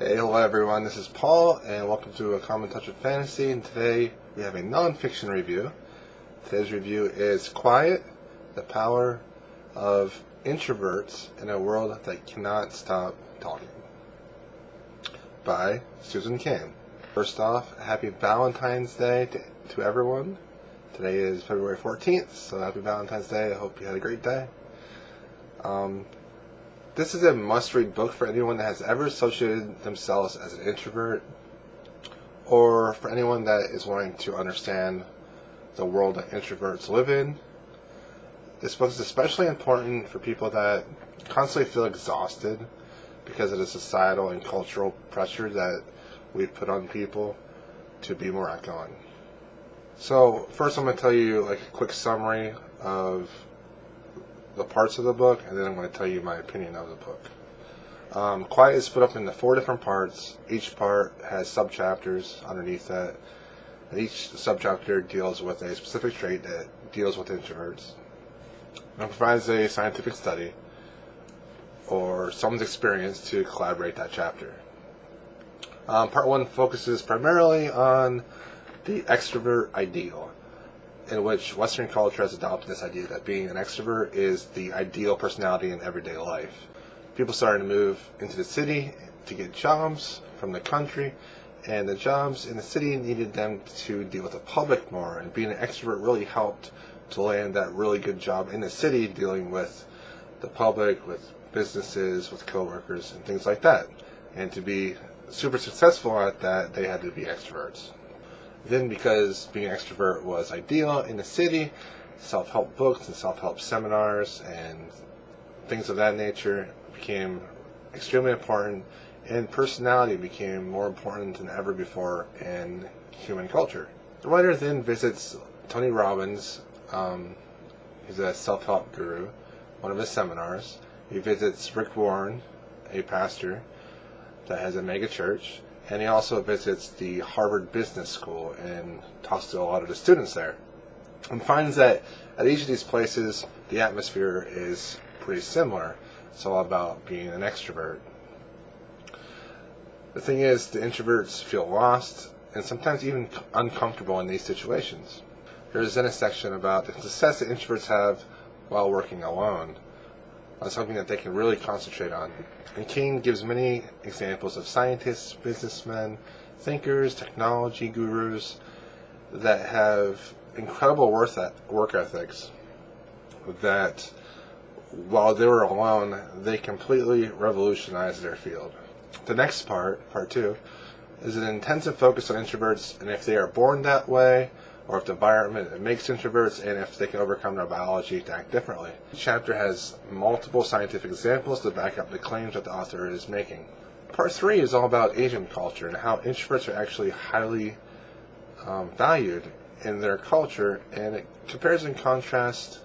Hey, hello everyone, this is Paul, and welcome to A Common Touch of Fantasy, and today we have a non-fiction review. Today's review is Quiet, the Power of Introverts in a World That Cannot Stop Talking, by Susan Cain. First off, happy Valentine's Day to everyone. Today is February 14th, so happy Valentine's Day. I hope you had a great day. This is a must-read book for anyone that has ever associated themselves as an introvert, or for anyone that is wanting to understand the world that introverts live in. This book is especially important for people that constantly feel exhausted because of the societal and cultural pressure that we've put on people to be more outgoing. So first I'm going to tell you a quick summary of the parts of the book, and then I'm going to tell you my opinion of the book. Quiet is split up into 4 different parts. Each part has subchapters underneath that, and each subchapter deals with a specific trait that deals with introverts and provides a scientific study or someone's experience to collaborate that chapter. Part 1 focuses primarily on the extrovert ideal, in which Western culture has adopted this idea that being an extrovert is the ideal personality in everyday life. People started to move into the city to get jobs from the country, and the jobs in the city needed them to deal with the public more, and being an extrovert really helped to land that really good job in the city dealing with the public, with businesses, with coworkers, and things like that. And to be super successful at that, they had to be extroverts. Then, because being an extrovert was ideal in the city, self-help books and self-help seminars and things of that nature became extremely important, and personality became more important than ever before in human culture. The writer then visits Tony Robbins, he's a self-help guru, one of his seminars. He visits Rick Warren, a pastor that has a mega church. And he also visits the Harvard Business School and talks to a lot of the students there, and finds that at each of these places the atmosphere is pretty similar. It's all about being an extrovert. The thing is, the introverts feel lost and sometimes even uncomfortable in these situations. There's then a section about the success that introverts have while working alone, on something that they can really concentrate on. And Cain gives many examples of scientists, businessmen, thinkers, technology gurus that have incredible work ethics that, while they were alone, they completely revolutionized their field. The next part 2, is an intensive focus on introverts and if they are born that way, or if the environment makes introverts, and if they can overcome their biology to act differently. Each chapter has multiple scientific examples to back up the claims that the author is making. Part 3 is all about Asian culture and how introverts are actually highly valued in their culture, and it compares and contrasts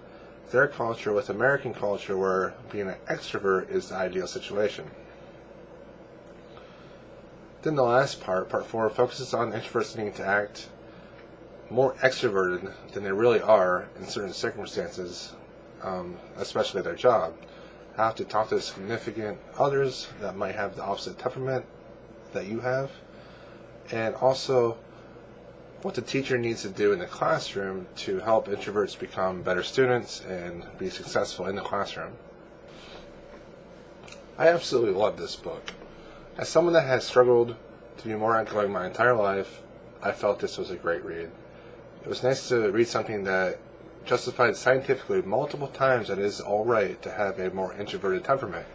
their culture with American culture, where being an extrovert is the ideal situation. Then the last part 4, focuses on introverts needing to act more extroverted than they really are in certain circumstances, especially their job. Have to talk to significant others that might have the opposite temperament that you have, and also what the teacher needs to do in the classroom to help introverts become better students and be successful in the classroom. I absolutely love this book. As someone that has struggled to be more outgoing my entire life, I felt this was a great read. It was nice to read something that justified scientifically multiple times that it is alright to have a more introverted temperament.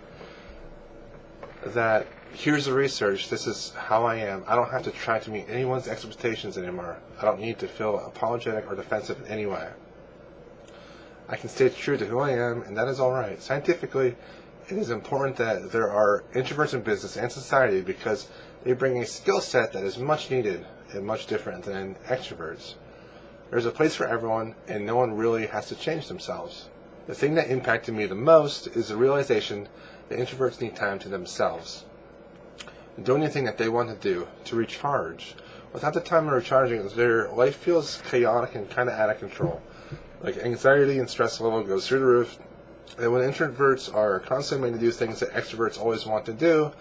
That here's the research, this is how I am. I don't have to try to meet anyone's expectations anymore. I don't need to feel apologetic or defensive in any way. I can stay true to who I am, and that is alright. Scientifically, it is important that there are introverts in business and society because they bring a skill set that is much needed and much different than extroverts. There's a place for everyone, and no one really has to change themselves. The thing that impacted me the most is the realization that introverts need time to themselves. Do anything that they want to do to recharge. Without the time of recharging, their life feels chaotic and kind of out of control. Anxiety and stress level goes through the roof, and when introverts are constantly made to do things that extroverts always want to do,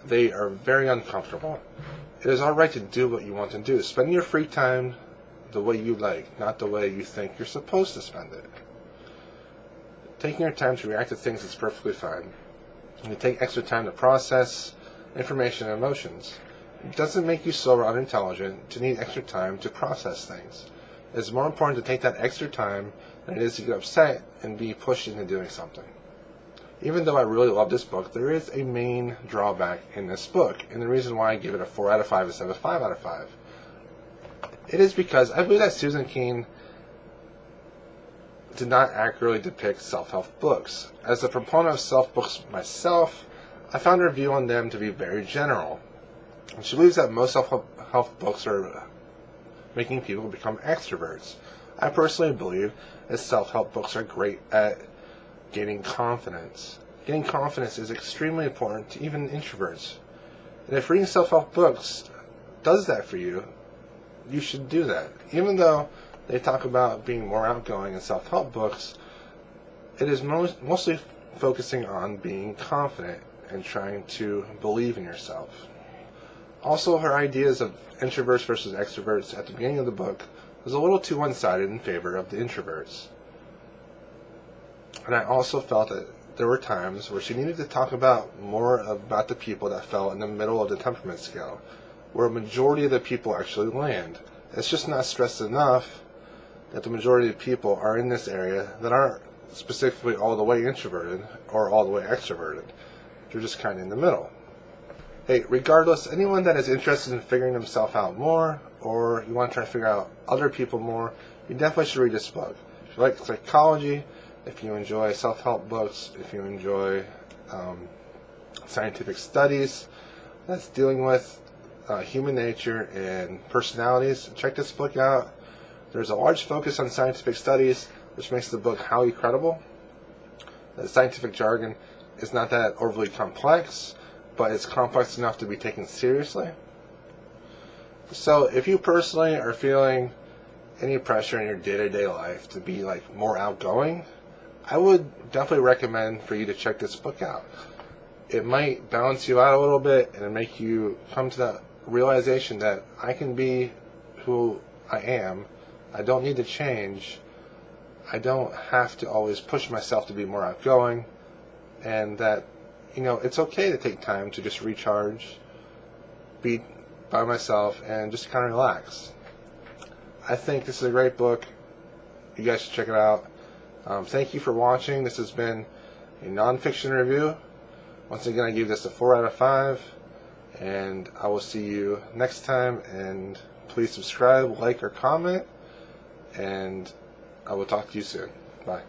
They are very uncomfortable. It is alright to do what you want to do. Spend your free time the way you like, not the way you think you're supposed to spend it. Taking your time to react to things is perfectly fine. You take extra time to process information and emotions. It doesn't make you slow or unintelligent to need extra time to process things. It's more important to take that extra time than it is to get upset and be pushed into doing something. Even though I really love this book, there is a main drawback in this book, and the reason why I give it a 4 out of 5 instead of a 5 out of 5. It is because I believe that Susan Cain did not accurately depict self-help books. As a proponent of self books myself, I found her view on them to be very general. And she believes that most self-help books are making people become extroverts. I personally believe that self-help books are great at gaining confidence. Gaining confidence is extremely important to even introverts. And if reading self-help books does that for you, you should do that. Even though they talk about being more outgoing in self-help books, it is mostly focusing on being confident and trying to believe in yourself. Also, her ideas of introverts versus extroverts at the beginning of the book was a little too one-sided in favor of the introverts. And I also felt that there were times where she needed to talk more about the people that fell in the middle of the temperament scale, where a majority of the people actually land. It's just not stressed enough that the majority of people are in this area that aren't specifically all the way introverted or all the way extroverted. They're just kind of in the middle. Hey, regardless, anyone that is interested in figuring themselves out more, or you want to try to figure out other people more, you definitely should read this book. If you like psychology, if you enjoy self-help books, if you enjoy scientific studies that's dealing with human nature and personalities, check this book out. There's a large focus on scientific studies, which makes the book highly credible. The scientific jargon is not that overly complex, but it's complex enough to be taken seriously. So if you personally are feeling any pressure in your day-to-day life to be more outgoing, I would definitely recommend for you to check this book out. It might balance you out a little bit and make you come to that realization that I can be who I am. I don't need to change. I don't have to always push myself to be more outgoing, and that it's okay to take time to just recharge, be by myself, and just kind of relax. I think this is a great book. You guys should check it out. Thank you for watching. This has been a nonfiction review. Once again, I give this a 4 out of 5, and I will see you next time. And please subscribe, like, or comment, and I will talk to you soon. Bye.